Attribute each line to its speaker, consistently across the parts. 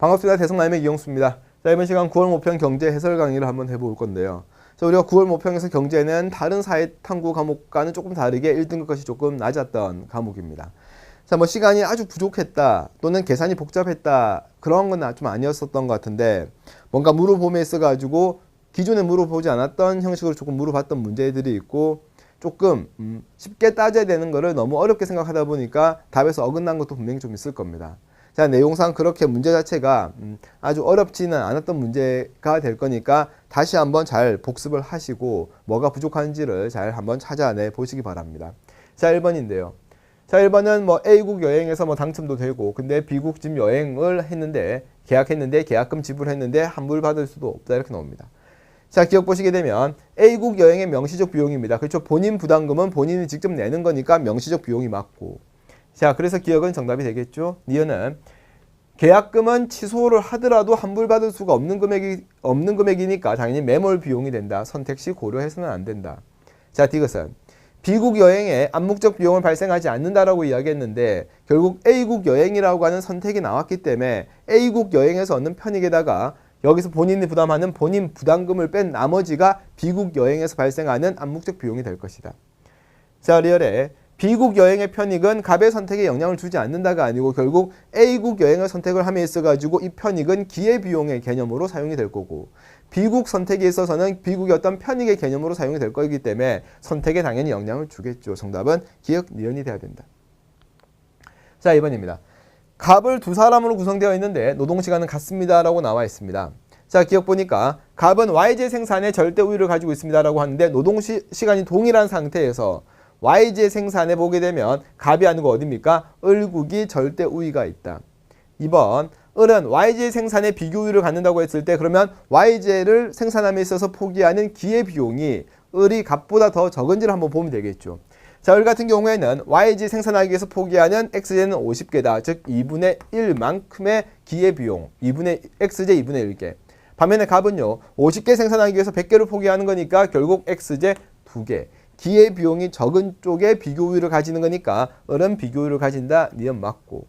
Speaker 1: 반갑습니다. 대성남의 이영수입니다. 자, 이번 시간 9월 모평 경제 해설 강의를 한번 해볼 건데요. 자, 우리가 9월 모평에서 경제는 다른 사회탐구 과목과는 조금 다르게 1등급 것이 조금 낮았던 과목입니다. 자, 뭐 시간이 아주 부족했다 또는 계산이 복잡했다 그런 건 좀 아니었었던 것 같은데 뭔가 물어봄에 있어가지고 기존에 물어보지 않았던 형식으로 조금 물어봤던 문제들이 있고 조금 쉽게 따져야 되는 거를 너무 어렵게 생각하다 보니까 답에서 어긋난 것도 분명히 좀 있을 겁니다. 자, 내용상 그렇게 문제 자체가 아주 어렵지는 않았던 문제가 될 거니까 다시 한번 잘 복습을 하시고 뭐가 부족한지를 잘 한번 찾아내 보시기 바랍니다. 자, 1번인데요. 자, 1번은 뭐 A국 여행에서 뭐 당첨도 되고 근데 B국 집 여행을 했는데 계약했는데 계약금 지불했는데 환불 받을 수도 없다 이렇게 나옵니다. 자, 기억 보시게 되면 A국 여행의 명시적 비용입니다. 그렇죠? 본인 부담금은 본인이 직접 내는 거니까 명시적 비용이 맞고 자, 그래서 기억은 정답이 되겠죠. 니은은 계약금은 취소를 하더라도 환불받을 수가 없는 금액이니까 당연히 매몰 비용이 된다. 선택시 고려해서는 안 된다. 자, 디귿은 B국 여행에 암묵적 비용을 발생하지 않는다라고 이야기했는데 결국 A국 여행이라고 하는 선택이 나왔기 때문에 A국 여행에서 얻는 편익에다가 여기서 본인이 부담하는 본인 부담금을 뺀 나머지가 B국 여행에서 발생하는 암묵적 비용이 될 것이다. 자, 리얼에 B국 여행의 편익은 갑의 선택에 영향을 주지 않는다가 아니고 결국 A국 여행을 선택을 함에 있어가지고 이 편익은 기회비용의 개념으로 사용이 될 거고 B국 선택에 있어서는 B국의 어떤 편익의 개념으로 사용이 될 거기 때문에 선택에 당연히 영향을 주겠죠. 정답은 기억, 니은이 돼야 된다. 자, 2번입니다. 갑을 두 사람으로 구성되어 있는데 노동시간은 같습니다 라고 나와 있습니다. 자, 기억 보니까 갑은 YJ 생산에 절대 우위를 가지고 있습니다 라고 하는데 노동시간이 동일한 상태에서 YJ 생산에 보게 되면 갑이 아니고 어디입니까? 을국이 절대 우위가 있다. 2번 을은 YJ 생산에 비교우위를 갖는다고 했을 때 그러면 YJ를 생산함에 있어서 포기하는 기회비용이 을이 갑보다 더 적은지를 한번 보면 되겠죠. 자, 을 같은 경우에는 YJ 생산하기 위해서 포기하는 XJ는 50개다. 즉 2분의 1만큼의 기회비용 XJ 2분의 1개. 반면에 갑은요 50개 생산하기 위해서 100개를 포기하는 거니까 결국 XJ 2개. 기회비용이 적은 쪽에 비교우위를 가지는 거니까 을은 비교우위를 가진다. 니은 맞고.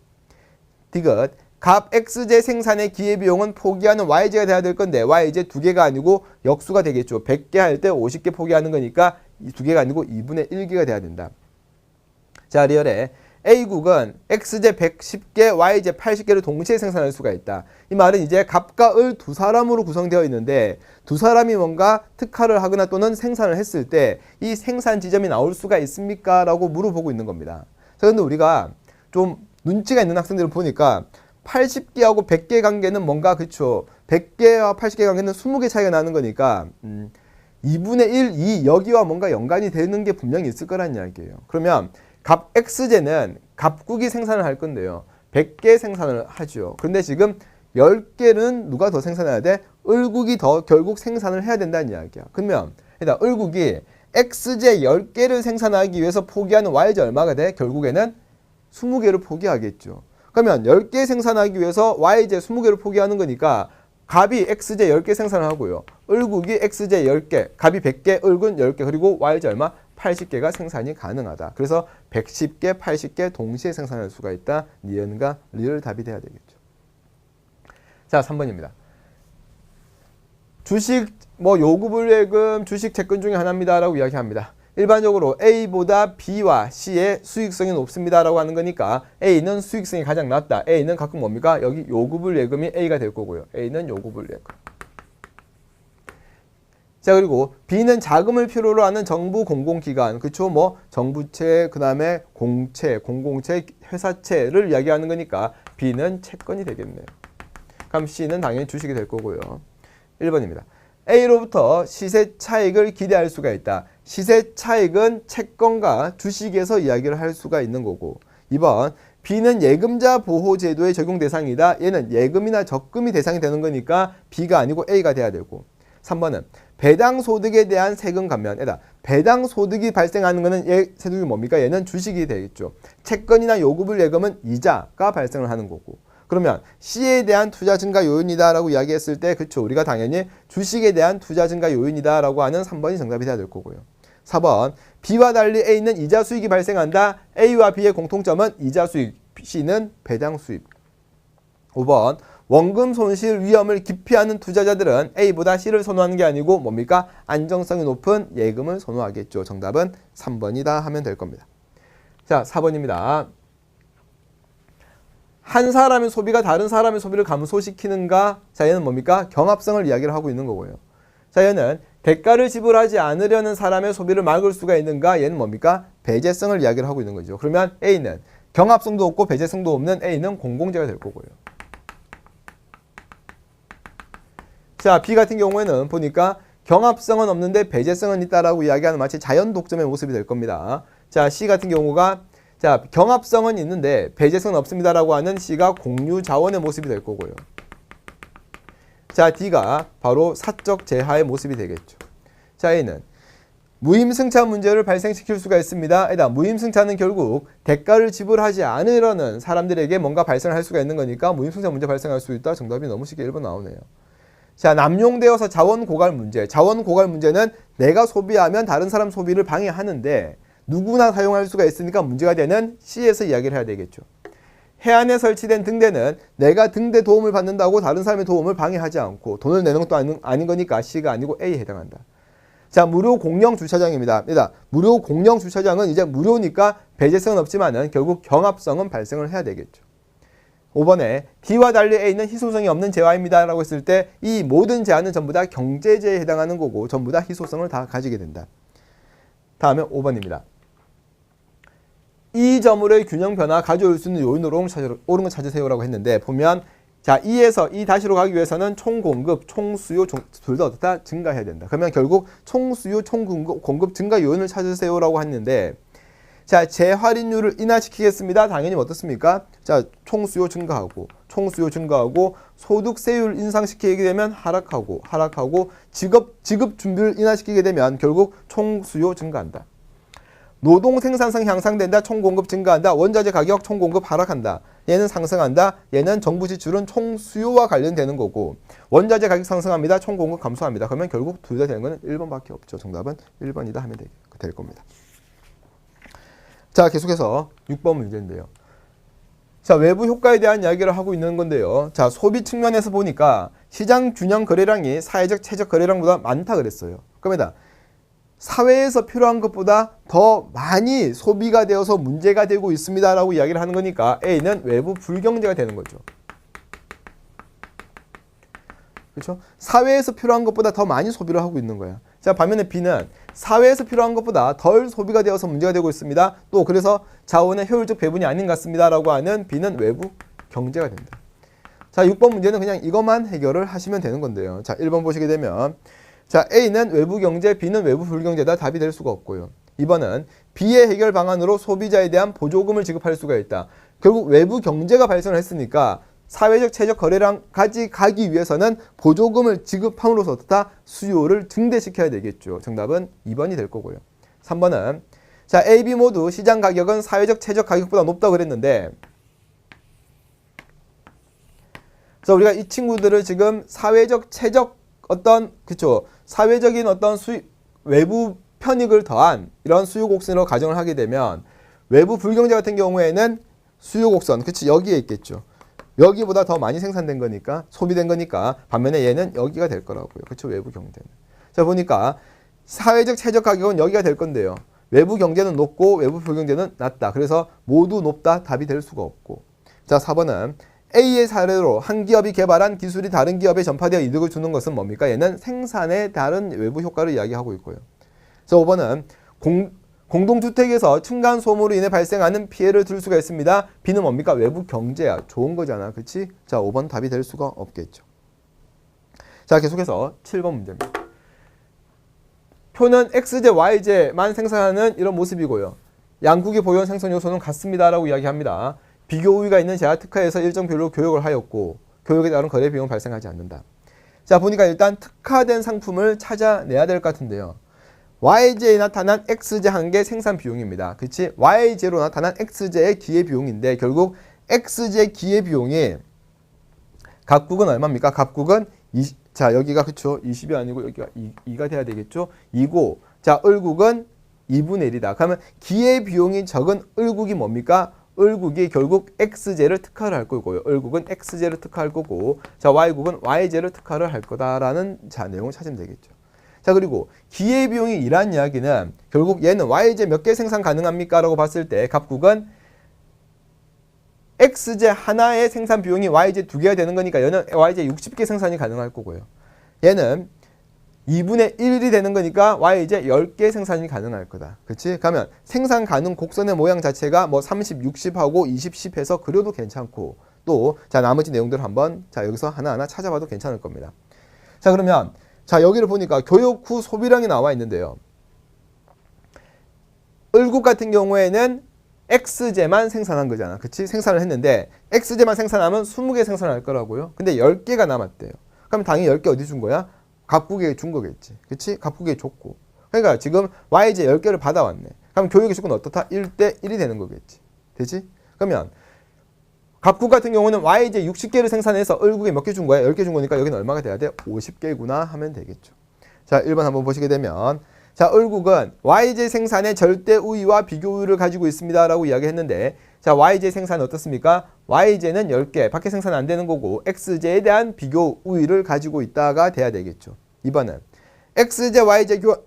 Speaker 1: 디귿 갑 XJ 생산의 기회비용은 포기하는 YJ가 돼야 될 건데 YJ 2개가 아니고 역수가 되겠죠. 100개 할 때 50개 포기하는 거니까 2개가 아니고 2분의 1개가 돼야 된다. 자, 리얼에 A국은 XJ 110개, YJ 80개를 동시에 생산할 수가 있다. 이 말은 이제 갑과 을 두 사람으로 구성되어 있는데 두 사람이 뭔가 특화를 하거나 또는 생산을 했을 때 이 생산 지점이 나올 수가 있습니까? 라고 물어보고 있는 겁니다. 자, 근데 우리가 좀 눈치가 있는 학생들을 보니까 80개하고 100개 관계는 뭔가 그쵸. 100개와 80개 관계는 20개 차이가 나는 거니까 2분의 1, 2 여기와 뭔가 연관이 되는 게 분명히 있을 거란 이야기예요. 그러면 갑 XJ는 갑국이 생산을 할 건데요. 100개 생산을 하죠. 그런데 지금 10개는 누가 더 생산해야 돼? 을국이 더 결국 생산을 해야 된다는 이야기야. 그러면 일단 을국이 XJ 10개를 생산하기 위해서 포기하는 YJ 얼마가 돼? 결국에는 20개를 포기하겠죠. 그러면 10개 생산하기 위해서 YJ 20개를 포기하는 거니까 갑이 XJ 10개 생산을 하고요. 을국이 XJ 10개, 갑이 100개, 을군 10개, 그리고 YJ 얼마? 80개가 생산이 가능하다. 그래서 110개, 80개 동시에 생산할 수가 있다. 니은과 리을 답이 돼야 되겠죠. 자, 3번입니다. 주식 요구불예금, 주식 채권 중에 하나입니다 라고 이야기합니다. 일반적으로 A보다 B와 C의 수익성이 높습니다 라고 하는 거니까 A는 수익성이 가장 낮다. A는 각각 뭡니까? 여기 요구불예금이 A가 될 거고요. A는 요구불예금. 자, 그리고 B는 자금을 필요로 하는 정부 공공기관, 그쵸? 뭐 정부채, 그 다음에 공채, 공공채, 회사채를 이야기하는 거니까 B는 채권이 되겠네요. 그럼 C는 당연히 주식이 될 거고요. 1번입니다. A로부터 시세 차익을 기대할 수가 있다. 시세 차익은 채권과 주식에서 이야기를 할 수가 있는 거고. 2번 B는 예금자 보호 제도의 적용 대상이다. 얘는 예금이나 적금이 대상이 되는 거니까 B가 아니고 A가 돼야 되고. 3번은 배당 소득에 대한 세금 감면. 배당 소득이 발생하는 것은 세금이 뭡니까? 얘는 주식이 되겠죠. 채권이나 요구불예금은 이자가 발생을 하는 거고. 그러면 C에 대한 투자 증가 요인이다 라고 이야기했을 때 그쵸, 우리가 당연히 주식에 대한 투자 증가 요인이다 라고 하는 3번이 정답이 돼야 될 거고요. 4번 B와 달리 A는 이자 수익이 발생한다. A와 B의 공통점은 이자 수익, C는 배당 수익. 5번 원금 손실 위험을 기피하는 투자자들은 A보다 C를 선호하는 게 아니고 뭡니까? 안정성이 높은 예금을 선호하겠죠. 정답은 3번이다 하면 될 겁니다. 자, 4번입니다. 한 사람의 소비가 다른 사람의 소비를 감소시키는가? 자, 얘는 뭡니까? 경합성을 이야기를 하고 있는 거고요. 자, 얘는 대가를 지불하지 않으려는 사람의 소비를 막을 수가 있는가? 얘는 뭡니까? 배제성을 이야기를 하고 있는 거죠. 그러면 A는 경합성도 없고 배제성도 없는 A는 공공재가 될 거고요. 자, B 같은 경우에는 보니까 경합성은 없는데 배제성은 있다라고 이야기하는 마치 자연 독점의 모습이 될 겁니다. 자, C 같은 경우가 자, 경합성은 있는데 배제성은 없습니다라고 하는 C가 공유 자원의 모습이 될 거고요. 자, D가 바로 사적 재하의 모습이 되겠죠. 자, A는 무임승차 문제를 발생시킬 수가 있습니다. 무임승차는 결국 대가를 지불하지 않으려는 사람들에게 뭔가 발생할 수가 있는 거니까 무임승차 문제 발생할 수 있다. 정답이 너무 쉽게 1번 나오네요. 자, 남용되어서 자원 고갈 문제. 자원 고갈 문제는 내가 소비하면 다른 사람 소비를 방해하는데 누구나 사용할 수가 있으니까 문제가 되는 C에서 이야기를 해야 되겠죠. 해안에 설치된 등대는 내가 등대 도움을 받는다고 다른 사람의 도움을 방해하지 않고 돈을 내는 것도 아닌 거니까 C가 아니고 A에 해당한다. 자, 무료 공영 주차장입니다. 무료 공영 주차장은 이제 무료니까 배제성은 없지만은 결국 경합성은 발생을 해야 되겠죠. 5번에 D와 달리 A는 희소성이 없는 재화입니다 라고 했을 때 이 모든 재화는 전부 다 경제재에 해당하는 거고 전부 다 희소성을 다 가지게 된다. 다음에 5번입니다. 이 점으로의 균형 변화 가져올 수 있는 요인으로 옳은 걸 찾으세요라고 했는데 보면 자, 2에서 2 다시로 가기 위해서는 총 공급, 총 수요 둘 다 어떻다? 증가해야 된다. 그러면 결국 총 수요, 총 공급 증가 요인을 찾으세요라고 했는데 자, 재할인율을 인하시키겠습니다. 당연히 어떻습니까? 자, 총 수요 증가하고 소득세율 인상시키게 되면 하락하고 지급 준비를 인하시키게 되면 결국 총 수요 증가한다. 노동 생산성 향상된다. 총 공급 증가한다. 원자재 가격 총 공급 하락한다. 얘는 상승한다. 얘는 정부 지출은 총 수요와 관련되는 거고 원자재 가격 상승합니다. 총 공급 감소합니다. 그러면 결국 둘 다 되는 거는 1번밖에 없죠. 정답은 1번이다 하면 될 겁니다. 자, 계속해서 6번 문제인데요. 자, 외부 효과에 대한 이야기를 하고 있는 건데요. 자, 소비 측면에서 보니까 시장 균형 거래량이 사회적 최적 거래량보다 많다 그랬어요. 그러면 사회에서 필요한 것보다 더 많이 소비가 되어서 문제가 되고 있습니다라고 이야기를 하는 거니까 A는 외부 불경제가 되는 거죠. 그렇죠? 사회에서 필요한 것보다 더 많이 소비를 하고 있는 거야. 자, 반면에 B는 사회에서 필요한 것보다 덜 소비가 되어서 문제가 되고 있습니다. 또 그래서 자원의 효율적 배분이 아닌 것 같습니다라고 하는 B는 외부 경제가 된다. 자, 6번 문제는 그냥 이것만 해결을 하시면 되는 건데요. 자, 1번 보시게 되면 자, A는 외부 경제, B는 외부 불경제다. 답이 될 수가 없고요. 2번은 B의 해결 방안으로 소비자에 대한 보조금을 지급할 수가 있다. 결국 외부 경제가 발생을 했으니까 사회적 최적 거래량까지 가기 위해서는 보조금을 지급함으로써 어떻다? 수요를 증대시켜야 되겠죠. 정답은 2번이 될 거고요. 3번은 자, A, B 모두 시장 가격은 사회적 최적 가격보다 높다고 그랬는데 그래서 우리가 이 친구들을 지금 사회적 최적 그쵸? 사회적인 외부 편익을 더한 이런 수요 곡선으로 가정을 하게 되면 외부 불경제 같은 경우에는 수요 곡선, 그치? 여기에 있겠죠. 여기보다 더 많이 생산된 거니까, 소비된 거니까, 반면에 얘는 여기가 될 거라고요. 그쵸? 외부 경제는. 자, 보니까 사회적 최적 가격은 여기가 될 건데요. 외부 경제는 높고 외부 불경제는 낮다. 그래서 모두 높다. 답이 될 수가 없고. 자, 4번은 A의 사례로 한 기업이 개발한 기술이 다른 기업에 전파되어 이득을 주는 것은 뭡니까? 얘는 생산에 다른 외부 효과를 이야기하고 있고요. 자, 5번은 공동주택에서 층간소음으로 인해 발생하는 피해를 들 수가 있습니다. B는 뭡니까? 외부 경제야. 좋은 거잖아. 그치? 자, 5번 답이 될 수가 없겠죠. 자, 계속해서 7번 문제입니다. 표는 X제, Y제만 생산하는 이런 모습이고요. 양국이 보유한 생산 요소는 같습니다라고 이야기합니다. 비교 우위가 있는 재화 특화에서 일정 비율로 교역을 하였고 교역에 따른 거래 비용은 발생하지 않는다. 자, 보니까 일단 특화된 상품을 찾아내야 될 것 같은데요. YJ에 나타난 X제 한 개 생산 비용입니다. 그치? YJ로 나타난 X제의 기회 비용인데 결국 X제 기회 비용이 각국은 얼마입니까? 각국은 자, 여기가 그쵸? 20이 아니고 여기가 2가 돼야 되겠죠? 2고 자, 을국은 2분의 1이다. 그러면 기회 비용이 적은 을국이 뭡니까? 을국이 결국 x제를 특화를 할 거고요. 을국은 x제를 특화할 거고, 자 y국은 y제를 특화를 할 거다라는 자 내용을 찾으면 되겠죠. 자 그리고 기회비용이 2라는 이야기는 결국 얘는 y제 몇 개 생산 가능합니까? 라고 봤을 때 갑국은 x제 하나의 생산 비용이 y제 2개가 되는 거니까 얘는 y제 60개 생산이 가능할 거고요. 얘는 2분의 1이 되는 거니까 y제 10개 생산이 가능할 거다. 그치? 그러면 생산 가능 곡선의 모양 자체가 뭐 30, 60하고 20, 10 해서 그려도 괜찮고 또 자 나머지 내용들을 한번 자 여기서 하나하나 찾아봐도 괜찮을 겁니다. 자 그러면 자 여기를 보니까 교육 후 소비량이 나와 있는데요. 을국 같은 경우에는 x제만 생산한 거잖아. 그치? 생산을 했는데 x제만 생산하면 20개 생산할 거라고요. 근데 10개가 남았대요. 그럼 당연히 10개 어디 준 거야? 갑국에게 준 거겠지. 그치? 갑국에게 줬고. 그러니까 지금 y제 10개를 받아왔네. 그럼 교육의 조건은 어떻다? 1대 1이 되는 거겠지. 되지? 그러면 갑국 같은 경우는 y제 60개를 생산해서 을국에 몇 개 준 거야? 10개 준 거니까 여기는 얼마가 돼야 돼? 50개구나 하면 되겠죠. 자 1번 한번 보시게 되면 자 을국은 y제 생산의 절대 우위와 비교 우위를 가지고 있습니다 라고 이야기했는데 자 y제 생산은 어떻습니까? y제는 10개 밖에 생산 안 되는 거고 x제에 대한 비교 우위를 가지고 있다가 돼야 되겠죠. 2번은 x제 y제 교환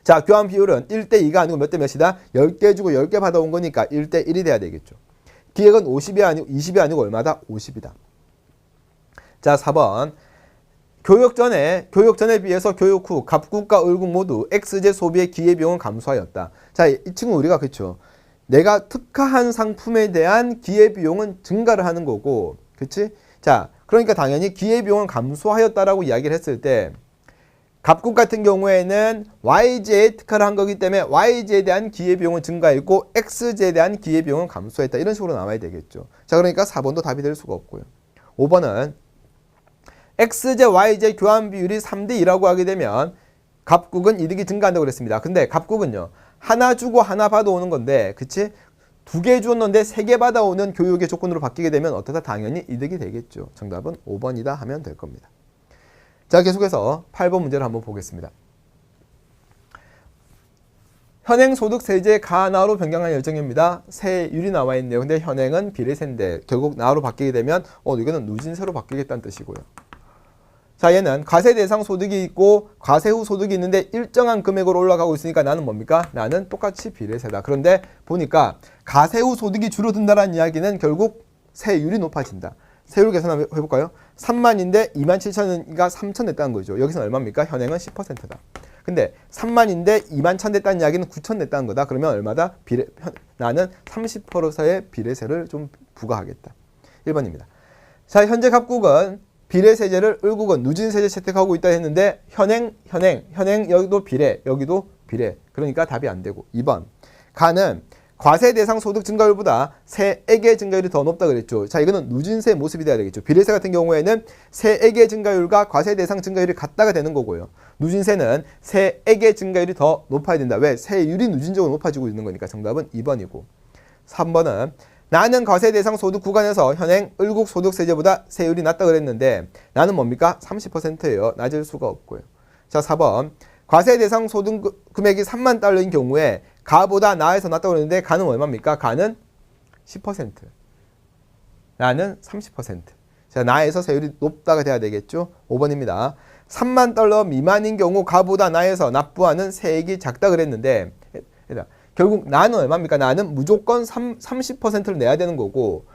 Speaker 1: 자 교환 비율은 1대2가 아니고 몇 대 몇이다? 10개 주고 10개 받아온 거니까 1대1이 돼야 되겠죠. 기획은 50이 아니고 20이 아니고 얼마다? 50이다. 자 4번 교육 전에 비해서 교육 후 갑국과 을국 모두 x제 소비의 기회비용은 감소하였다. 자, 이 친구 우리가 그쵸? 내가 특화한 상품에 대한 기회비용은 증가를 하는 거고, 그치? 자, 그러니까 당연히 기회비용은 감소하였다라고 이야기를 했을 때 갑국 같은 경우에는 y제에 특화를 한 거기 때문에 y제에 대한 기회비용은 증가했고 x제에 대한 기회비용은 감소했다. 이런 식으로 나와야 되겠죠. 자, 그러니까 4번도 답이 될 수가 없고요. 5번은 x제, y제 교환 비율이 3대2라고 하게 되면 갑국은 이득이 증가한다고 그랬습니다. 근데 갑국은요. 하나 주고 하나 받아오는 건데 그치? 2개 줬는데 3개 받아오는 교육의 조건으로 바뀌게 되면 어떠다? 당연히 이득이 되겠죠. 정답은 5번이다 하면 될 겁니다. 자 계속해서 8번 문제를 한번 보겠습니다. 현행소득세제 가나로 변경할 예정입니다. 세율이 나와 있네요. 근데 현행은 비례세인데 결국 나로 바뀌게 되면 이거는 누진세로 바뀌겠다는 뜻이고요. 자 얘는 과세 대상 소득이 있고 과세 후 소득이 있는데 일정한 금액으로 올라가고 있으니까 나는 뭡니까? 나는 똑같이 비례세다. 그런데 보니까 과세 후 소득이 줄어든다는 이야기는 결국 세율이 높아진다. 세율 계산 한번 해볼까요? 3만인데 27,000이니까 3,000 냈다는 거죠. 여기서는 얼마입니까? 현행은 10%다. 근데 3만인데 21,000 냈다는 이야기는 9,000 냈다는 거다. 그러면 얼마다? 나는 30%의 비례세를 좀 부과하겠다. 1번입니다. 자 현재 갑국은 비례세제를 을국은 누진세제 채택하고 있다 했는데 현행 여기도 비례 여기도 비례 그러니까 답이 안 되고 2번 가는 과세 대상 소득 증가율보다 세액의 증가율이 더 높다 그랬죠. 자 이거는 누진세 모습이 돼야 되겠죠. 비례세 같은 경우에는 세액의 증가율과 과세 대상 증가율이 같다가 되는 거고요. 누진세는 세액의 증가율이 더 높아야 된다. 왜? 세율이 누진적으로 높아지고 있는 거니까 정답은 2번이고 3번은 나는 과세 대상 소득 구간에서 현행 을국 소득세제보다 세율이 낮다 그랬는데 나는 뭡니까? 30%예요. 낮을 수가 없고요. 자 4번 과세 대상 소득 금액이 3만 달러인 경우에 가보다 나에서 낮다고 그랬는데 가는 얼마입니까? 가는 10%. 나는 30%. 자 나에서 세율이 높다가 돼야 되겠죠. 5번입니다. 3만 달러 미만인 경우 가보다 나에서 납부하는 세액이 작다 그랬는데 결국 나는 얼마입니까? 나는 무조건 30%를 내야 되는 거고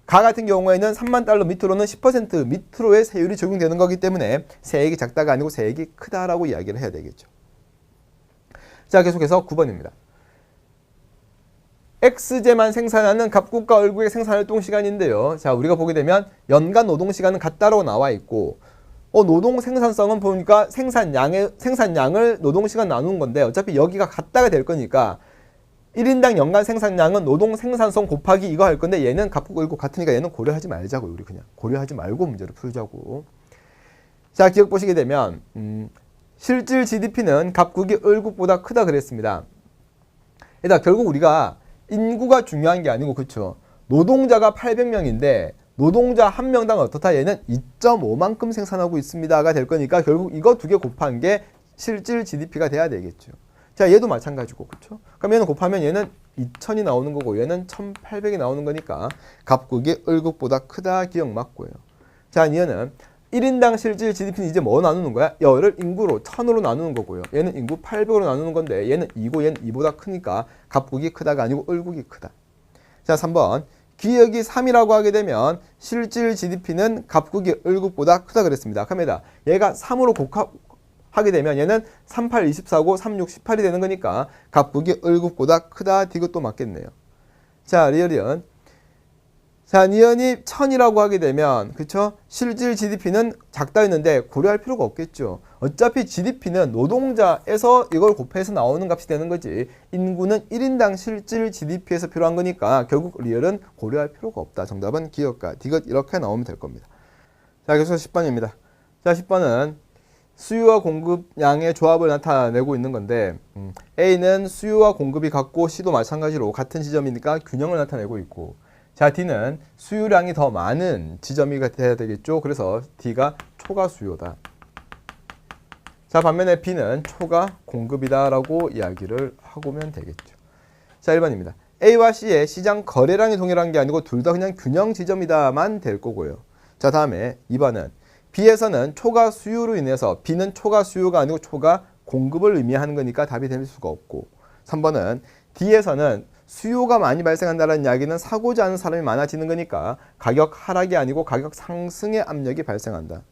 Speaker 1: 가 같은 경우에는 3만 달러 밑으로는 10% 밑으로의 세율이 적용되는 거기 때문에 세액이 작다가 아니고 세액이 크다라고 이야기를 해야 되겠죠. 자 계속해서 9번입니다. X제만 생산하는 갑국과 을국의 생산활동 시간인데요. 자 우리가 보게 되면 연간 노동시간은 같다라고 나와 있고 노동 생산성은 보니까 생산량을 노동시간 나누는 건데 어차피 여기가 같다가 될 거니까 1인당 연간 생산량은 노동 생산성 곱하기 이거 할 건데 얘는 갑국 을국 같으니까 얘는 고려하지 말자고요. 우리 그냥 고려하지 말고 문제를 풀자고. 자 기억 보시게 되면 실질 GDP는 갑국이 을국보다 크다 그랬습니다. 일단 결국 우리가 인구가 중요한 게 아니고 그렇죠. 노동자가 800명인데 노동자 한 명당 어떻다? 얘는 2.5만큼 생산하고 있습니다가 될 거니까 결국 이거 두 개 곱한 게 실질 GDP가 돼야 되겠죠. 자 얘도 마찬가지고 그렇죠. 그럼 얘는 곱하면 얘는 2000이 나오는 거고 얘는 1800이 나오는 거니까 갑국이 을국보다 크다 기억 맞고요. 자, 니은은 1인당 실질 GDP는 이제 뭐 나누는 거야? 열을 인구로 1000으로 나누는 거고요. 얘는 인구 800으로 나누는 건데 얘는 2고 얘는 2보다 크니까 갑국이 크다가 아니고 을국이 크다. 자, 3번. 기역이 3이라고 하게 되면 실질 GDP는 갑국이 을국보다 크다 그랬습니다. 그러면 얘가 3으로 곱하게 되면 얘는 3, 8, 24고 3, 6, 18이 되는 거니까 갑국이 을국보다 크다. 이것도 맞겠네요. 자, 리얼이은. 자, 니은이 1000이라고 하게 되면 그쵸? 실질 GDP는 작다 했는데 고려할 필요가 없겠죠. 어차피 GDP는 노동자에서 이걸 곱해서 나오는 값이 되는 거지. 인구는 1인당 실질 GDP에서 필요한 거니까 결국 리얼은 고려할 필요가 없다. 정답은 기역과 디귿 이렇게 나오면 될 겁니다. 자, 계속 10번입니다. 자, 10번은 수요와 공급량의 조합을 나타내고 있는 건데 A는 수요와 공급이 같고 C도 마찬가지로 같은 지점이니까 균형을 나타내고 있고 자, D는 수요량이 더 많은 지점이 돼야 되겠죠. 그래서 D가 초과 수요다. 자, 반면에 B는 초과 공급이다 라고 이야기를 하고면 되겠죠. 자, 1번입니다. A와 C의 시장 거래량이 동일한 게 아니고 둘 다 그냥 균형 지점이다만 될 거고요. 자, 다음에 2번은 B에서는 초과 수요로 인해서 B는 초과 수요가 아니고 초과 공급을 의미하는 거니까 답이 될 수가 없고 3번은 D에서는 수요가 많이 발생한다는 이야기는 사고자 하는 사람이 많아지는 거니까 가격 하락이 아니고 가격 상승의 압력이 발생한다.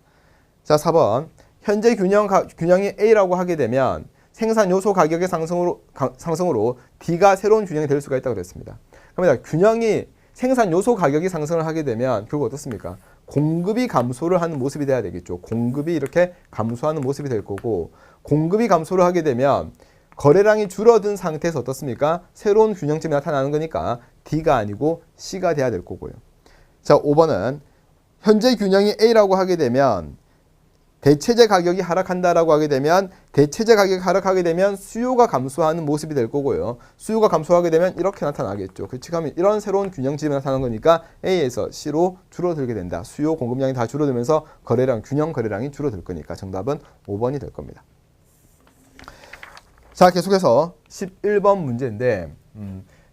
Speaker 1: 자, 4번. 현재 균형이 A라고 하게 되면 생산 요소 가격의 상승으로 D가 새로운 균형이 될 수가 있다고 그랬습니다. 그러면 균형이 생산 요소 가격이 상승을 하게 되면 결국 어떻습니까? 공급이 감소를 하는 모습이 돼야 되겠죠. 공급이 이렇게 감소하는 모습이 될 거고 공급이 감소를 하게 되면 거래량이 줄어든 상태에서 어떻습니까? 새로운 균형점이 나타나는 거니까 D가 아니고 C가 돼야 될 거고요. 자, 5번은 현재 균형이 A라고 하게 되면 대체재 가격이 하락한다라고 하게 되면 대체재 가격이 하락하게 되면 수요가 감소하는 모습이 될 거고요. 수요가 감소하게 되면 이렇게 나타나겠죠. 그렇지? 그러면 이런 새로운 균형점이 나타나는 거니까 A에서 C로 줄어들게 된다. 수요 공급량이 다 줄어들면서 거래량, 균형 거래량이 줄어들 거니까 정답은 5번이 될 겁니다. 자, 계속해서 11번 문제인데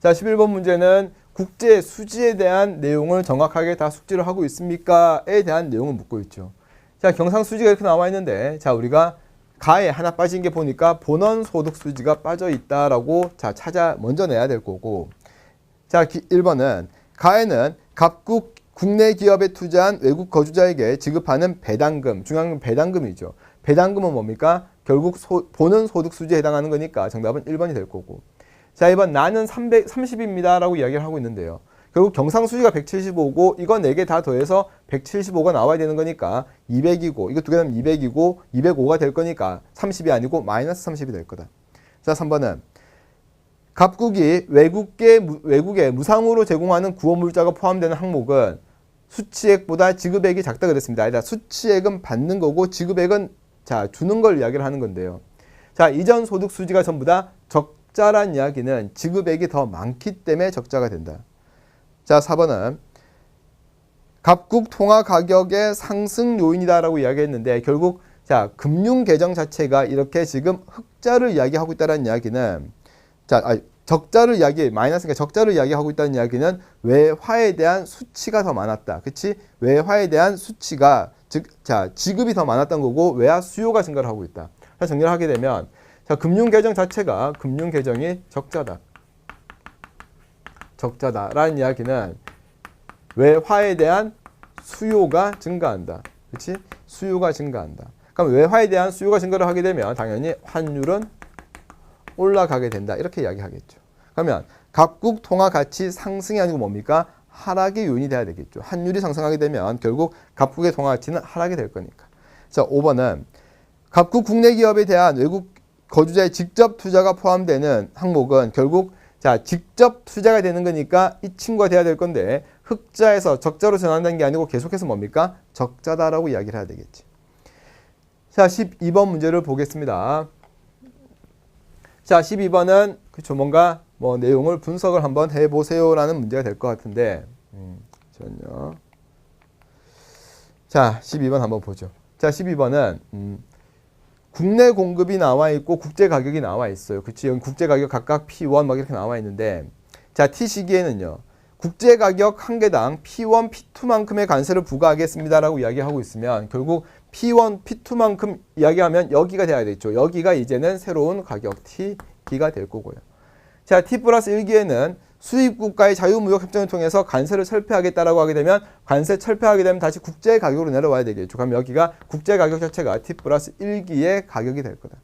Speaker 1: 자, 11번 문제는 국제 수지에 대한 내용을 정확하게 다 숙지를 하고 있습니까?에 대한 내용을 묻고 있죠. 자, 경상 수지가 이렇게 나와 있는데 자, 우리가 가에 하나 빠진 게 보니까 본원 소득 수지가 빠져 있다라고 자, 먼저 내야 될 거고 자, 1번은 가에는 각국 국내 기업에 투자한 외국 거주자에게 지급하는 배당금, 중요한 건 배당금이죠. 배당금은 뭡니까? 결국 보는 소득 수지에 해당하는 거니까 정답은 1번이 될 거고 자, 2번 나는 330입니다 라고 이야기를 하고 있는데요. 결국 경상수지가 175고 이거 4개 다 더해서 175가 나와야 되는 거니까 200이고 이거 2개 하면 200이고 205가 될 거니까 30이 아니고 마이너스 30이 될 거다. 자, 3번은 갑국이 외국에 무상으로 제공하는 구호물자가 포함되는 항목은 수취액보다 지급액이 작다 그랬습니다. 아니다. 수취액은 받는 거고 지급액은 자, 주는 걸 이야기를 하는 건데요. 자, 이전 소득 수지가 전부 다 적자란 이야기는 지급액이 더 많기 때문에 적자가 된다. 자, 4번은 갑국 통화 가격의 상승 요인이다라고 이야기했는데 결국 자, 금융 계정 자체가 이렇게 지금 흑자를 이야기하고 있다는 이야기는 자, 적자를 마이너스니까 적자를 이야기하고 있다는 이야기는 외화에 대한 수치가 더 많았다. 그치? 외화에 대한 수치가 자, 지급이 더 많았던 거고 외화 수요가 증가를 하고 있다. 그래서 정리를 하게 되면 자, 금융 계정 자체가 금융 계정이 적자다. 적자다라는 이야기는 외화에 대한 수요가 증가한다. 그렇지? 수요가 증가한다. 그럼 외화에 대한 수요가 증가를 하게 되면 당연히 환율은 올라가게 된다. 이렇게 이야기하겠죠. 그러면 각국 통화 가치 상승이 아니고 뭡니까? 하락의 요인이 돼야 되겠죠. 환율이 상승하게 되면 결국 각국의 통화 가치는 하락이 될 거니까. 자, 5번은 각국 국내 기업에 대한 외국 거주자의 직접 투자가 포함되는 항목은 결국 자, 직접 투자가 되는 거니까 이 친구가 돼야 될 건데 흑자에서 적자로 전환된 게 아니고 계속해서 뭡니까? 적자다라고 이야기를 해야 되겠지. 자, 12번 문제를 보겠습니다. 자, 12번은 그쵸, 뭔가 뭐 내용을 분석을 한번 해보세요라는 문제가 될 것 같은데 잠시만요. 자, 12번 한번 보죠. 자, 12번은 국내 공급이 나와 있고 국제 가격이 나와 있어요. 그치? 여기 국제 가격 각각 P1 막 이렇게 나와 있는데 자, T 시기에는요. 국제 가격 한 개당 P1, P2만큼의 관세를 부과하겠습니다라고 이야기하고 있으면 결국 P1, P2만큼 이야기하면 여기가 돼야 되겠죠. 여기가 이제는 새로운 가격 T기가 될 거고요. 자, T 플러스 1기에는 수입국가의 자유무역협정을 통해서 관세를 철폐하겠다라고 하게 되면 관세 철폐하게 되면 다시 국제 가격으로 내려와야 되겠죠. 그럼 여기가 국제 가격 자체가 T 플러스 1기의 가격이 될 거다.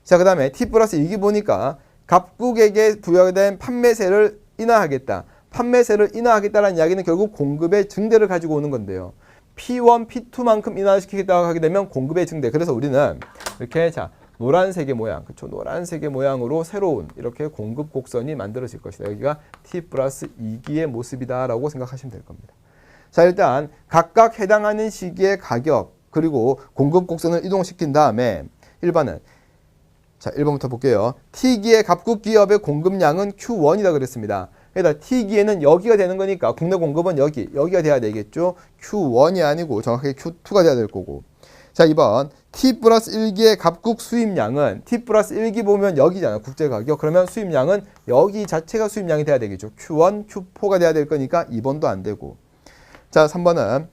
Speaker 1: 자, 그 다음에 T 플러스 2기 보니까 각국에게 부여된 판매세를 인하하겠다. 판매세를 인하하겠다는 이야기는 결국 공급의 증대를 가지고 오는 건데요. P1, P2만큼 인하시키겠다고 하게 되면 공급의 증대. 그래서 우리는 이렇게 자 노란색의 모양, 그렇죠? 노란색의 모양으로 새로운 이렇게 공급 곡선이 만들어질 것이다. 여기가 T 플러스 2기의 모습이다라고 생각하시면 될 겁니다. 자, 일단 각각 해당하는 시기의 가격 그리고 공급 곡선을 이동시킨 다음에 1번은 자, 1번부터 볼게요. T기의 각국 기업의 공급량은 Q1이다 그랬습니다. 그러니까 T기에는 여기가 되는 거니까 국내 공급은 여기가 돼야 되겠죠. Q1이 아니고 정확하게 Q2가 돼야 될 거고. 자, 2번 T 플러스 1기의 각국 수입량은 T 플러스 1기 보면 여기잖아요. 국제가격. 그러면 수입량은 여기 자체가 수입량이 돼야 되겠죠. Q1, Q4가 돼야 될 거니까 2번도 안 되고. 자, 3번은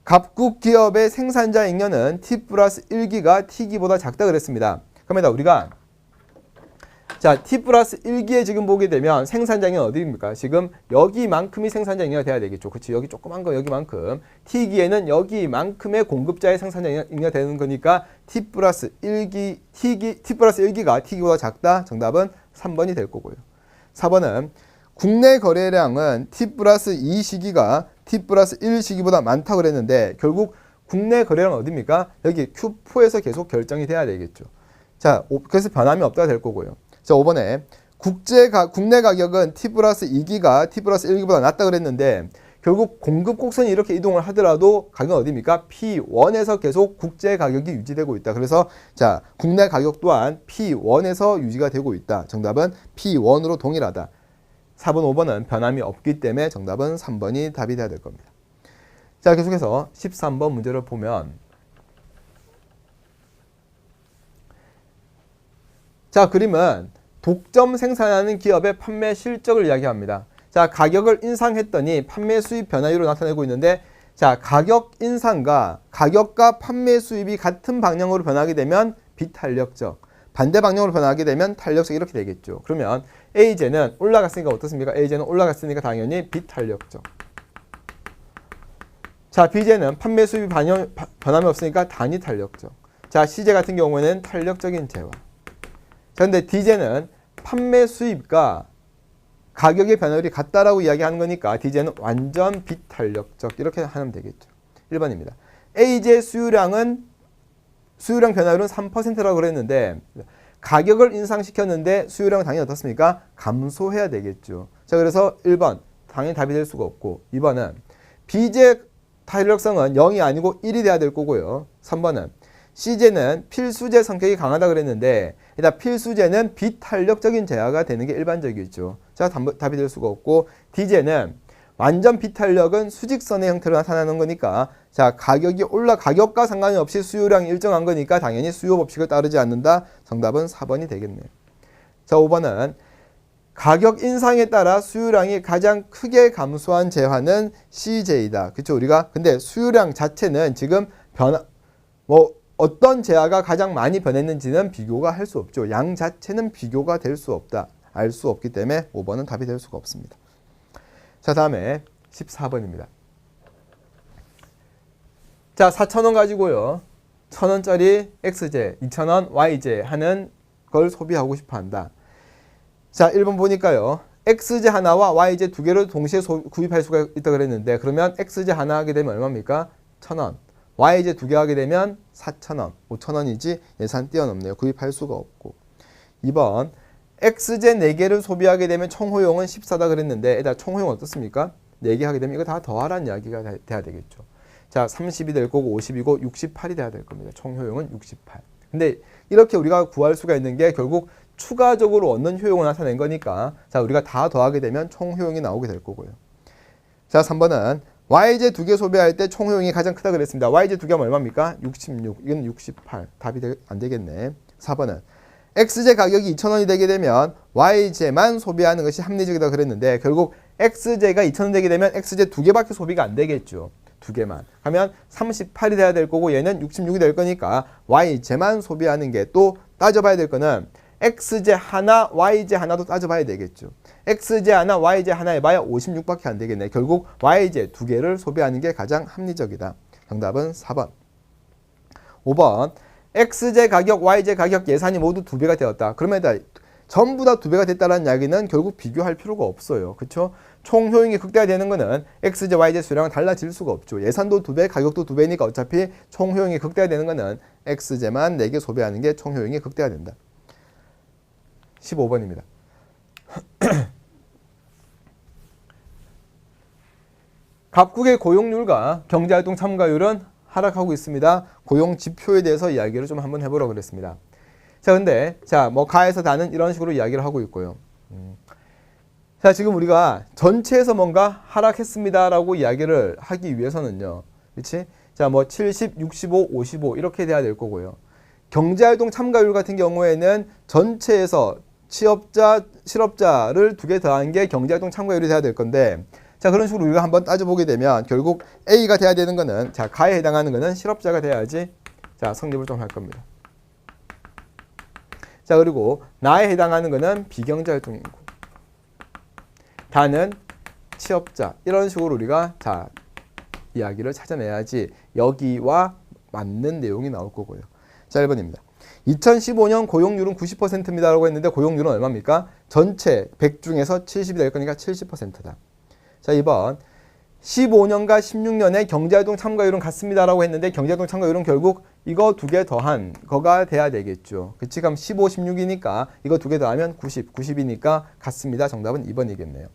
Speaker 1: 각국 기업의 생산자 잉여는 T 플러스 1기가 T기보다 작다 그랬습니다. 그러면 우리가 자, T 플러스 1기에 지금 보게 되면 생산장이 어디입니까? 지금 여기만큼이 생산장이가 돼야 되겠죠. 그렇지? 여기 조그만 거 여기만큼. T기에는 여기만큼의 공급자의 생산장이가 되는 거니까 T 플러스 1기가 T기보다 작다. 정답은 3번이 될 거고요. 4번은 국내 거래량은 T 플러스 2 시기가 T 플러스 1 시기보다 많다고 그랬는데 결국 국내 거래량은 어디입니까? 여기 Q4에서 계속 결정이 돼야 되겠죠. 자, 그래서 변함이 없다가 될 거고요. 자, 5번에 국내 가격은 T 플러스 2기가 T 플러스 1기보다 낮다 그랬는데 결국 공급 곡선이 이렇게 이동을 하더라도 가격은 어디입니까? P1에서 계속 국제 가격이 유지되고 있다. 그래서 자, 국내 가격 또한 P1에서 유지가 되고 있다. 정답은 P1으로 동일하다. 4번, 5번은 변함이 없기 때문에 정답은 3번이 답이 돼야 될 겁니다. 자, 계속해서 13번 문제를 보면 자, 그림은 독점 생산하는 기업의 판매 실적을 이야기합니다. 자, 가격을 인상했더니 판매 수입 변화율로 나타내고 있는데 자, 가격 인상과 가격과 판매 수입이 같은 방향으로 변하게 되면 비탄력적, 반대 방향으로 변하게 되면 탄력적 이렇게 되겠죠. 그러면 A제는 올라갔으니까 어떻습니까? A제는 올라갔으니까 당연히 비탄력적. 자, B제는 판매 수입이 변함이 없으니까 단위탄력적. 자, C제 같은 경우에는 탄력적인 재화. 자, 근데 D제는 판매 수입과 가격의 변화율이 같다라고 이야기하는 거니까 D제는 완전 비탄력적 이렇게 하면 되겠죠. 1번입니다. A제 수요량 변화율은 3%라고 그랬는데 가격을 인상시켰는데 수요량은 당연히 어떻습니까? 감소해야 되겠죠. 자, 그래서 1번 당연히 답이 될 수가 없고 2번은 B제 탄력성은 0이 아니고 1이 돼야 될 거고요. 3번은 C제는 필수제 성격이 강하다 그랬는데 일단 필수제는 비탄력적인 재화가 되는 게 일반적이죠. 자, 답이 될 수가 없고 D제는 완전 비탄력은 수직선의 형태로 나타나는 거니까 자, 가격과 상관이 없이 수요량이 일정한 거니까 당연히 수요 법칙을 따르지 않는다. 정답은 4번이 되겠네요. 자, 5번은 가격 인상에 따라 수요량이 가장 크게 감소한 재화는 CJ이다. 그렇죠? 우리가 근데 수요량 자체는 지금 어떤 재화가 가장 많이 변했는지는 비교가 할 수 없죠. 양 자체는 비교가 될 수 없다. 알 수 없기 때문에 5번은 답이 될 수가 없습니다. 자, 다음에 14번입니다. 자, 4,000원 가지고요. 1,000원짜리 X제, 2,000원 Y제 하는 걸 소비하고 싶어 한다. 자, 1번 보니까요. X제 하나와 Y제 두 개를 동시에 구입할 수가 있다 그랬는데 그러면 X제 하나 하게 되면 얼마입니까? 1,000원. Y제 두 개 하게 되면 4,000원, 5,000원이지 예산 뛰어넘네요. 구입할 수가 없고. 2번 X제 4개를 소비하게 되면 총호용은 14다 그랬는데 일단 총호용 어떻습니까? 4개 하게 되면 이거 다 더하라는 이야기가 돼야 되겠죠. 자, 30이 될 거고 50이고 68이 돼야 될 겁니다. 총효용은 68. 근데 이렇게 우리가 구할 수가 있는 게 결국 추가적으로 얻는 효용을 나타낸 거니까 자, 우리가 다 더하게 되면 총효용이 나오게 될 거고요. 자, 3번은 Y제 2개 소비할 때 총효용이 가장 크다 그랬습니다. Y제 2개 하면 얼마입니까? 66. 이건 68. 답이 안 되겠네. 4번은 X제 가격이 2,000원이 되게 되면 Y제만 소비하는 것이 합리적이다 그랬는데 결국 X제가 2,000원 되게 되면 X제 2개밖에 소비가 안 되겠죠. 2개만. 하면 38이 돼야 될 거고 얘는 66이 될 거니까 Y제만 소비하는 게 또 따져봐야 될 거는 X제 하나, Y제 하나도 따져봐야 되겠죠. X제 하나, Y제 하나 해봐야 56밖에 안 되겠네. 결국 Y제 2개를 소비하는 게 가장 합리적이다. 정답은 4번. 5번. X제 가격, Y제 가격 예산이 모두 2배가 되었다. 그러면 전부 다 2배가 됐다는 이야기는 결국 비교할 필요가 없어요. 그렇죠? 총 효용이 극대화되는 거는 X제, Y제 수량은 달라질 수가 없죠. 예산도 2배, 가격도 2배니까 어차피 총 효용이 극대화되는 거는 X제만 4개 소비하는 게 총 효용이 극대화된다. 15번입니다. 각국의 고용률과 경제활동 참가율은 하락하고 있습니다. 고용 지표에 대해서 이야기를 좀 한번 해보려고 그랬습니다. 자, 근데 뭐 가에서 다는 이런 식으로 이야기를 하고 있고요. 자, 지금 우리가 전체에서 뭔가 하락했습니다라고 이야기를 하기 위해서는요. 그렇지? 자, 뭐 70, 65, 55 이렇게 돼야 될 거고요. 경제활동 참가율 같은 경우에는 전체에서 취업자, 실업자를 2개 더한 게 경제활동 참가율이 돼야 될 건데 자, 그런 식으로 우리가 한번 따져보게 되면 결국 A가 돼야 되는 거는 자, 가에 해당하는 거는 실업자가 돼야지 자, 성립을 좀 할 겁니다. 자, 그리고 나에 해당하는 거는 비경제활동 인구. 다는 취업자. 이런 식으로 우리가 자, 이야기를 찾아내야지 여기와 맞는 내용이 나올 거고요. 자, 1번입니다. 2015년 고용률은 90%입니다 라고 했는데 고용률은 얼마입니까? 전체 100 중에서 70이 될 거니까 70%다. 자, 2번. 15년과 16년에 경제활동 참가율은 같습니다 라고 했는데 경제활동 참가율은 결국 이거 2개 더한 거가 돼야 되겠죠. 그치? 그럼 15, 16이니까 이거 2개 더하면 90, 90이니까 같습니다. 정답은 2번이겠네요.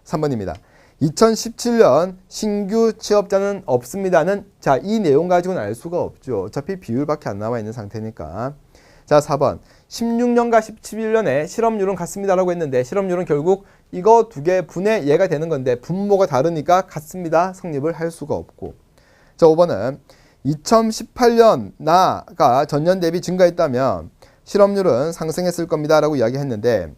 Speaker 1: 3번입니다. 2017년 신규 취업자는 없습니다는 자, 이 내용 가지고는 알 수가 없죠. 어차피 비율밖에 안 나와 있는 상태니까. 자, 4번. 16년과 17년에 실업률은 같습니다라고 했는데 실업률은 결국 이거 2개 분의 얘가 되는 건데 분모가 다르니까 같습니다. 성립을 할 수가 없고. 자, 5번은 2018년 나가 전년 대비 증가했다면 실업률은 상승했을 겁니다 라고 이야기했는데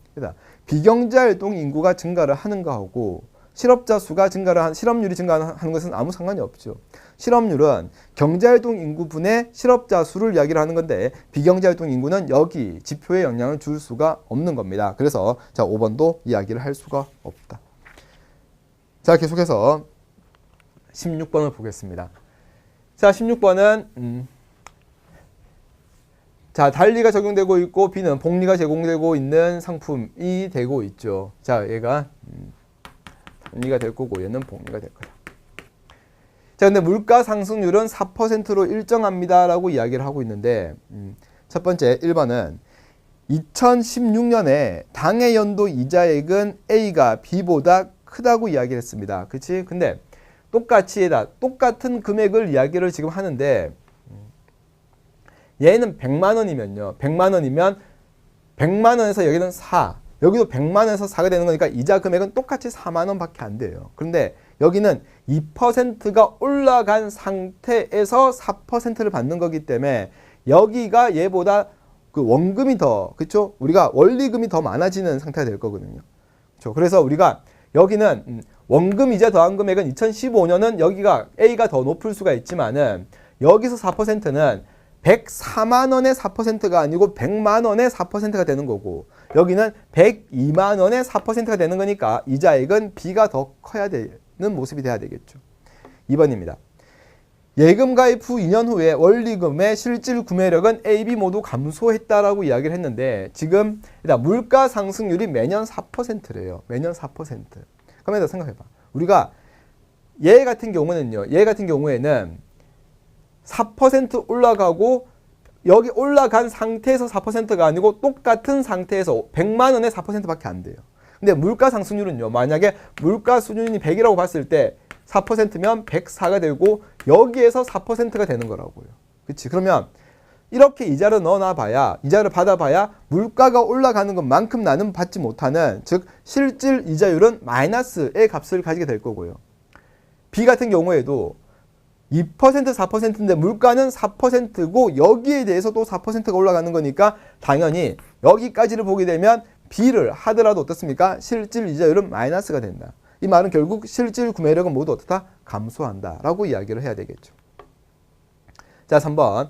Speaker 1: 비경제활동 인구가 증가를 하는 거하고 실업자 수가 실업률이 증가하는 것은 아무 상관이 없죠. 실업률은 경제활동 인구분의 실업자 수를 이야기를 하는 건데 비경제활동 인구는 여기 지표에 영향을 줄 수가 없는 겁니다. 그래서 자, 5번도 이야기를 할 수가 없다. 자, 계속해서 16번을 보겠습니다. 자, 16번은 자, 달리가 적용되고 있고 B는 복리가 제공되고 있는 상품이 되고 있죠. 자, 얘가 달리가 될 거고 얘는 복리가 될 거다. 자, 근데 물가 상승률은 4%로 일정합니다 라고 이야기를 하고 있는데 첫 번째 1번은 2016년에 당해 연도 이자액은 A가 B보다 크다고 이야기를 했습니다. 그치? 근데 똑같은 금액을 이야기를 지금 하는데 얘는 100만 원이면요. 100만 원이면 100만 원에서 여기는 4. 여기도 100만 원에서 4가 되는 거니까 이자 금액은 똑같이 4만 원밖에 안 돼요. 그런데 여기는 2%가 올라간 상태에서 4%를 받는 거기 때문에 여기가 얘보다 그 원금이 더, 그렇죠? 우리가 원리금이 더 많아지는 상태가 될 거거든요. 그렇죠? 그래서 우리가 여기는 원금 이자 더한 금액은 2015년은 여기가 A가 더 높을 수가 있지만은 여기서 4%는 104만 원의 4%가 아니고 100만 원의 4%가 되는 거고 여기는 102만 원의 4%가 되는 거니까 이자액은 B가 더 커야 되는 모습이 돼야 되겠죠. 2번입니다. 예금 가입 후 2년 후에 원리금의 실질 구매력은 A, B 모두 감소했다라고 이야기를 했는데 지금 물가 상승률이 매년 4%래요. 매년 4%. 그러면 생각해봐. 우리가 얘 같은 경우에는 4% 올라가고 여기 올라간 상태에서 4%가 아니고 똑같은 상태에서 100만 원에 4%밖에 안 돼요. 근데 물가 상승률은요. 만약에 물가 수준이 100이라고 봤을 때 4%면 104가 되고 여기에서 4%가 되는 거라고요. 그렇지? 그러면 이렇게 이자를 넣어놔봐야 이자를 받아봐야 물가가 올라가는 것만큼 나는 받지 못하는 즉 실질 이자율은 마이너스의 값을 가지게 될 거고요. B 같은 경우에도 2% 4%인데 물가는 4%고 여기에 대해서 또 4%가 올라가는 거니까 당연히 여기까지를 보게 되면 B를 하더라도 어떻습니까? 실질 이자율은 마이너스가 된다. 이 말은 결국 실질 구매력은 모두 어떻다? 감소한다 라고 이야기를 해야 되겠죠. 자, 3번.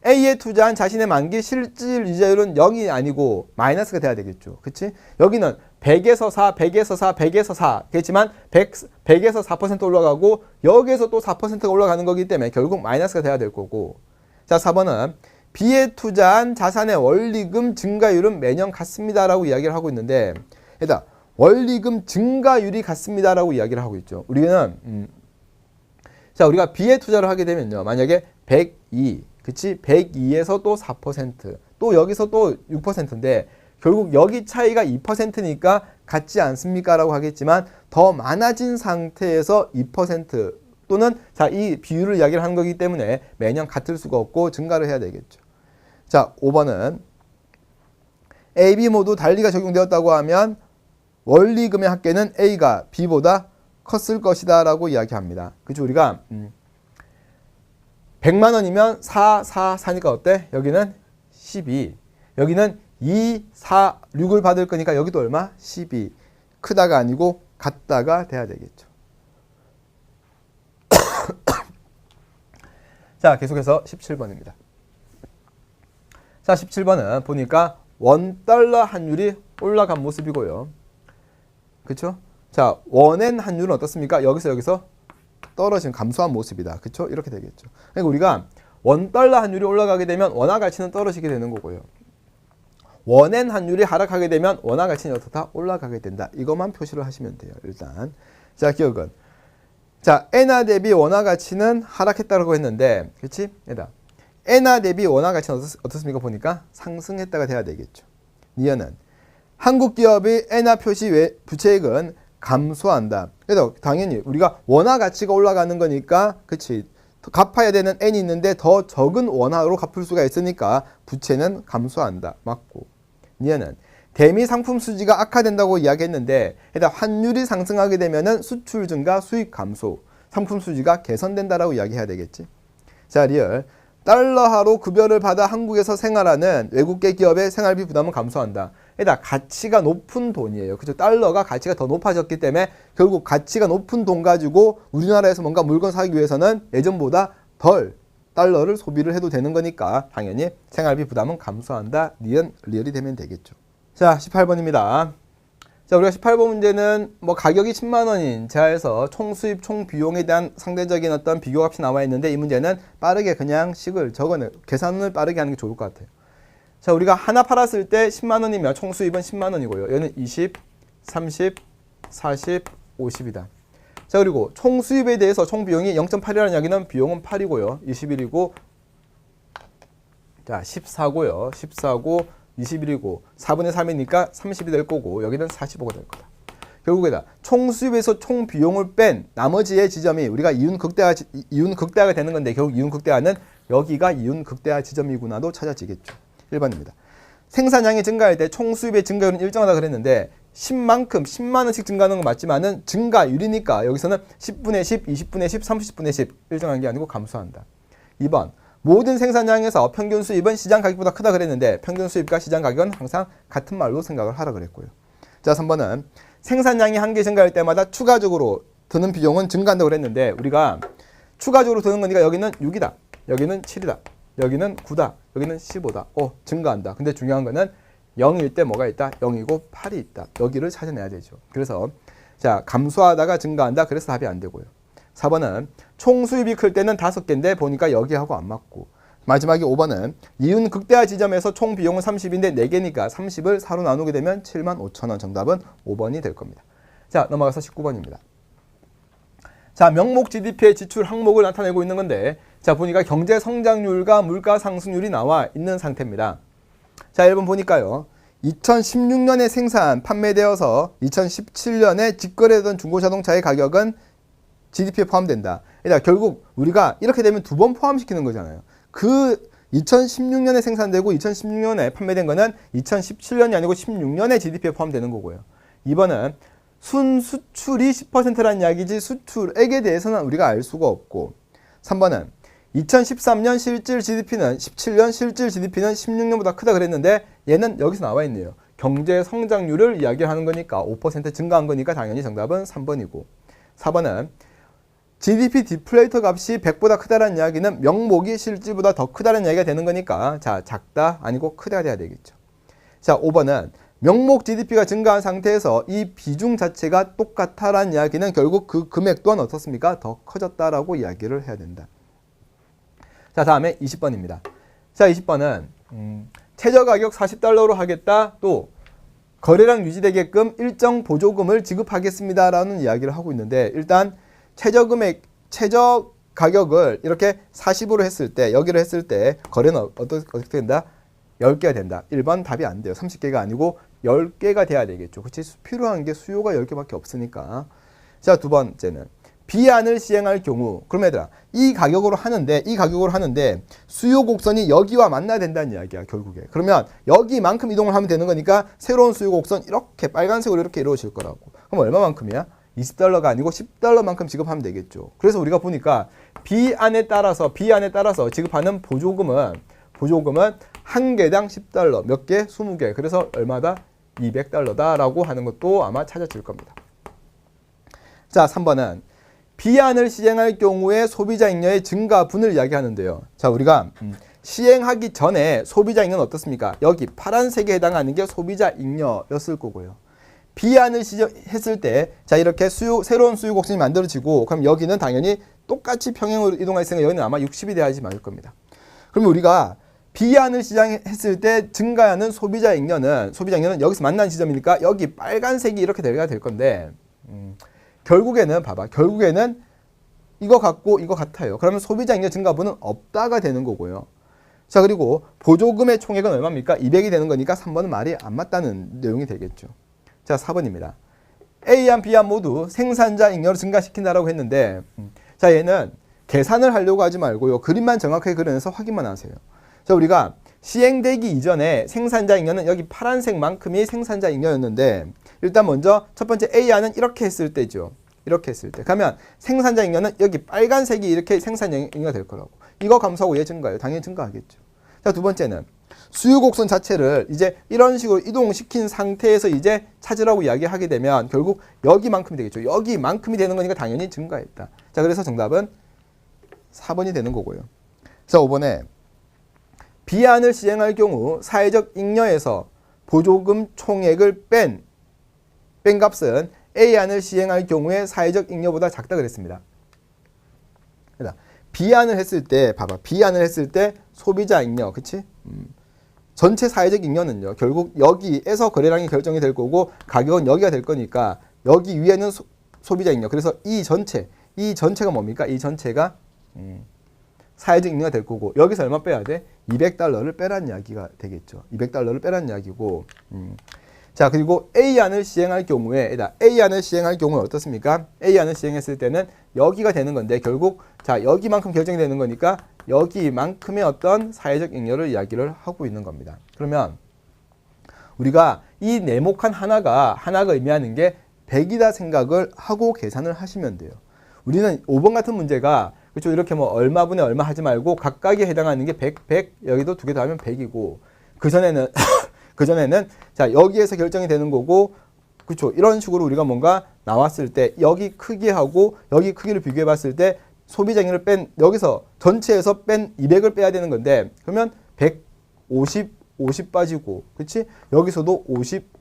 Speaker 1: A에 투자한 자신의 만기 실질 이자율은 0이 아니고 마이너스가 돼야 되겠죠. 그치? 여기는 100에서 4, 100에서 4, 100에서 4 그렇지만 100에서 4% 올라가고 여기에서 또 4%가 올라가는 거기 때문에 결국 마이너스가 돼야 될 거고. 자, 4번은 B에 투자한 자산의 원리금 증가율은 매년 같습니다 라고 이야기를 하고 있는데 일단 원리금 증가율이 같습니다 라고 이야기를 하고 있죠. 우리는 자, 우리가 B에 투자를 하게 되면요. 만약에 102 그치? 102에서 또 4%, 또 여기서 또 6%인데 결국 여기 차이가 2%니까 같지 않습니까? 라고 하겠지만 더 많아진 상태에서 2% 또는 자, 이 비율을 이야기를 하는 거기 때문에 매년 같을 수가 없고 증가를 해야 되겠죠. 자, 5번은 A, B 모두 달리가 적용되었다고 하면 원리금의 합계는 A가 B보다 컸을 것이다 라고 이야기합니다. 그죠? 우리가 100만 원이면 4, 4, 4니까 어때? 여기는 12. 여기는 2, 4, 6을 받을 거니까 여기도 얼마? 12. 크다가 아니고 같다가 돼야 되겠죠. 자, 계속해서 17번입니다. 자, 17번은 보니까 원달러 환율이 올라간 모습이고요. 그쵸? 자, 원엔 환율은 어떻습니까? 여기서 떨어진 감소한 모습이다. 그쵸? 이렇게 되겠죠. 그러니까 우리가 원달러 환율이 올라가게 되면 원화 가치는 떨어지게 되는 거고요. 원엔 환율이 하락하게 되면 원화 가치는 어떻다? 올라가게 된다. 이것만 표시를 하시면 돼요. 일단. 자, 기억은. 자, 엔화 대비 원화 가치는 하락했다고 했는데, 그치? 엔화 대비 원화 가치는 어떻습니까? 보니까 상승했다가 돼야 되겠죠. 니은은 한국 기업의 엔화 표시 외 부채액은 감소한다. 그래서 당연히 우리가 원화 가치가 올라가는 거니까, 그치? 갚아야 되는 N이 있는데 더 적은 원화로 갚을 수가 있으니까 부채는 감소한다. 맞고. 니은은 대미 상품 수지가 악화된다고 이야기했는데, 일단 환율이 상승하게 되면은 수출 증가, 수입 감소, 상품 수지가 개선된다라고 이야기해야 되겠지. 자, 리얼. 달러화로 급여를 받아 한국에서 생활하는 외국계 기업의 생활비 부담은 감소한다. 일단 가치가 높은 돈이에요. 그죠? 달러가 가치가 더 높아졌기 때문에 결국 가치가 높은 돈 가지고 우리나라에서 뭔가 물건 사기 위해서는 예전보다 덜 달러를 소비를 해도 되는 거니까 당연히 생활비 부담은 감소한다. 리얼이 되면 되겠죠. 자, 18번입니다. 자, 우리가 18번 문제는 뭐 가격이 10만 원인 제하에서 총 수입, 총 비용에 대한 상대적인 어떤 비교값이 나와 있는데 이 문제는 빠르게 그냥 식을 계산을 빠르게 하는 게 좋을 것 같아요. 자, 우리가 하나 팔았을 때 10만 원이면 총 수입은 10만 원이고요. 얘는 20, 30, 40, 50이다. 자, 그리고 총 수입에 대해서 총 비용이 0.8이라는 이야기는 비용은 8이고요. 21이고 자, 14고요. 14고 21이고 4분의 3이니까 30이 될 거고 여기는 45가 될 거다. 결국에다 총 수입에서 총 비용을 뺀 나머지의 지점이 우리가 이윤 극대화가 되는 건데 결국 이윤 극대화는 여기가 이윤 극대화 지점이구나도 찾아지겠죠. 1번입니다. 생산량이 증가할 때 총 수입의 증가율은 일정하다 그랬는데 10만큼 10만 원씩 증가하는 건 맞지만은 증가율이니까 여기서는 10분의 10, 20분의 10, 30분의 10 일정한 게 아니고 감소한다. 2번. 모든 생산량에서 평균 수입은 시장 가격보다 크다 그랬는데 평균 수입과 시장 가격은 항상 같은 말로 생각을 하라 그랬고요. 자, 3번은 생산량이 한 개 증가할 때마다 추가적으로 드는 비용은 증가한다고 그랬는데 우리가 추가적으로 드는 거니까 여기는 6이다. 여기는 7이다. 여기는 9다. 여기는 15다. 증가한다. 근데 중요한 거는 0일 때 뭐가 있다? 0이고 8이 있다. 여기를 찾아내야 되죠. 그래서 자, 감소하다가 증가한다. 그래서 답이 안 되고요. 4번은 총 수입이 클 때는 5개인데 보니까 여기하고 안 맞고 마지막에 5번은 이윤 극대화 지점에서 총 비용은 30인데 4개니까 30을 4로 나누게 되면 75,000원. 정답은 5번이 될 겁니다. 자, 넘어가서 19번입니다. 자, 명목 GDP의 지출 항목을 나타내고 있는 건데 자, 보니까 경제 성장률과 물가 상승률이 나와 있는 상태입니다. 자, 1번 보니까요. 2016년에 생산, 판매되어서 2017년에 직거래되던 중고자동차의 가격은 GDP에 포함된다. 그러니까 결국 우리가 이렇게 되면 두 번 포함시키는 거잖아요. 그 2016년에 생산되고 2016년에 판매된 거는 2017년이 아니고 16년에 GDP에 포함되는 거고요. 2번은 순수출이 10%라는 이야기지 수출액에 대해서는 우리가 알 수가 없고 3번은 2013년 실질 GDP는 17년 실질 GDP는 16년보다 크다 그랬는데 얘는 여기서 나와 있네요. 경제 성장률을 이야기하는 거니까 5% 증가한 거니까 당연히 정답은 3번이고 4번은 GDP 디플레이터 값이 100보다 크다는 이야기는 명목이 실질보다 더 크다는 이야기가 되는 거니까 자 작다 아니고 크다 돼야 되겠죠. 자 5번은 명목 GDP가 증가한 상태에서 이 비중 자체가 똑같다라는 이야기는 결국 그 금액 또한 어떻습니까? 더 커졌다라고 이야기를 해야 된다. 자 다음에 20번입니다. 자 20번은 최저가격 40달러로 하겠다. 또 거래량 유지되게끔 일정 보조금을 지급하겠습니다라는 이야기를 하고 있는데 일단 최저 가격을 이렇게 40으로 했을 때 여기를 했을 때 거래는 어떻게 된다? 10개가 된다. 1번 답이 안 돼요. 30개가 아니고 10개가 돼야 되겠죠. 그치? 필요한 게 수요가 10개밖에 없으니까. 자, 두 번째는 비안을 시행할 경우 그럼 얘들아 이 가격으로 하는데 수요 곡선이 여기와 만나야 된다는 이야기야 결국에. 그러면 여기만큼 이동을 하면 되는 거니까 새로운 수요 곡선 이렇게 빨간색으로 이렇게 이루어질 거라고. 그럼 얼마만큼이야? 20달러가 아니고 10달러만큼 지급하면 되겠죠. 그래서 우리가 보니까 비안에 따라서 지급하는 보조금은 한 개당 10달러, 몇 개? 20개. 그래서 얼마다? 200달러다라고 하는 것도 아마 찾아질 겁니다. 자, 3번은 비안을 시행할 경우에 소비자 잉여의 증가분을 이야기하는데요. 자, 우리가 시행하기 전에 소비자 잉여는 어떻습니까? 여기 파란색에 해당하는 게 소비자 잉여였을 거고요. 비안을 했을 때, 자, 이렇게 새로운 수요 곡선이 만들어지고, 그럼 여기는 당연히 똑같이 평행으로 이동했으니까 여기는 아마 60이 돼야지 맞을 겁니다. 그러면 우리가 비안을 시작했을 때 증가하는 소비자 잉여는 여기서 만난 지점이니까 여기 빨간색이 이렇게 돼야 될 건데, 결국에는 이거 같고 이거 같아요. 그러면 소비자 잉여 증가분은 없다가 되는 거고요. 자, 그리고 보조금의 총액은 얼마입니까? 200이 되는 거니까 3번은 말이 안 맞다는 내용이 되겠죠. 자, 4번입니다. A안, B안 모두 생산자 잉여를 증가시킨다라고 했는데 자, 얘는 계산을 하려고 하지 말고요. 그림만 정확하게 그려내서 확인만 하세요. 자, 우리가 시행되기 이전에 생산자 잉여는 여기 파란색만큼이 생산자 잉여였는데 일단 먼저 첫 번째 A안은 이렇게 했을 때죠. 이렇게 했을 때. 그러면 생산자 잉여는 여기 빨간색이 이렇게 생산자 잉여가 될 거라고. 이거 감소하고 얘 증가해요. 당연히 증가하겠죠. 자, 두 번째는 수요 곡선 자체를 이제 이런 식으로 이동시킨 상태에서 이제 찾으라고 이야기하게 되면 결국 여기만큼이 되겠죠. 여기만큼이 되는 거니까 당연히 증가했다. 자, 그래서 정답은 4번이 되는 거고요. 자, 5번에 비안을 시행할 경우 사회적 잉여에서 보조금 총액을 뺀 값은 A안을 시행할 경우에 사회적 잉여보다 작다 그랬습니다. 비안을 했을 때 봐봐. 비안을 했을 때 소비자 잉여, 그치? 전체 사회적 잉여는요. 결국 여기에서 거래량이 결정이 될 거고 가격은 여기가 될 거니까 여기 위에는 소비자 잉여. 그래서 이 전체가 뭡니까? 이 전체가 사회적 잉여가 될 거고 여기서 얼마 빼야 돼? 200달러를 빼라는 이야기가 되겠죠. 200달러를 빼라는 이야기고 자, 그리고 A안을 시행할 경우에 어떻습니까? A안을 시행했을 때는 여기가 되는 건데 결국 자, 여기만큼 결정이 되는 거니까 여기만큼의 어떤 사회적 잉여를 이야기를 하고 있는 겁니다. 그러면 우리가 이 네모칸 하나가 의미하는 게 100이다 생각을 하고 계산을 하시면 돼요. 우리는 5번 같은 문제가 그렇죠. 이렇게 뭐 얼마분의 얼마 하지 말고 각각에 해당하는 게 100, 여기도 두 개 더하면 100이고 그전에는 자, 여기에서 결정이 되는 거고 그렇죠. 이런 식으로 우리가 뭔가 나왔을 때 여기 크기하고 여기 크기를 비교해 봤을 때 소비자 잉여를 여기서 전체에서 뺀 200을 빼야 되는 건데 그러면 150 빠지고 그렇지? 여기서도 50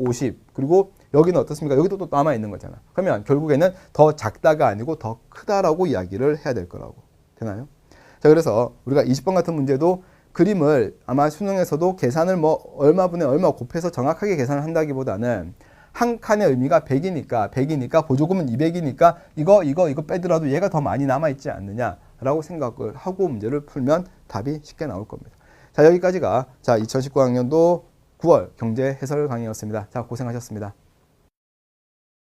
Speaker 1: 그리고 여기는 어떻습니까? 여기도 또 남아 있는 거잖아. 그러면 결국에는 더 작다가 아니고 더 크다라고 이야기를 해야 될 거라고. 되나요? 자, 그래서 우리가 20번 같은 문제도 그림을 아마 수능에서도 계산을 뭐 얼마분의 얼마 곱해서 정확하게 계산을 한다기보다는 한 칸의 의미가 100이니까 보조금은 200이니까 이거 빼더라도 얘가 더 많이 남아있지 않느냐라고 생각을 하고 문제를 풀면 답이 쉽게 나올 겁니다. 자, 여기까지가 자 2019학년도 9월 경제 해설 강의였습니다. 자, 고생하셨습니다.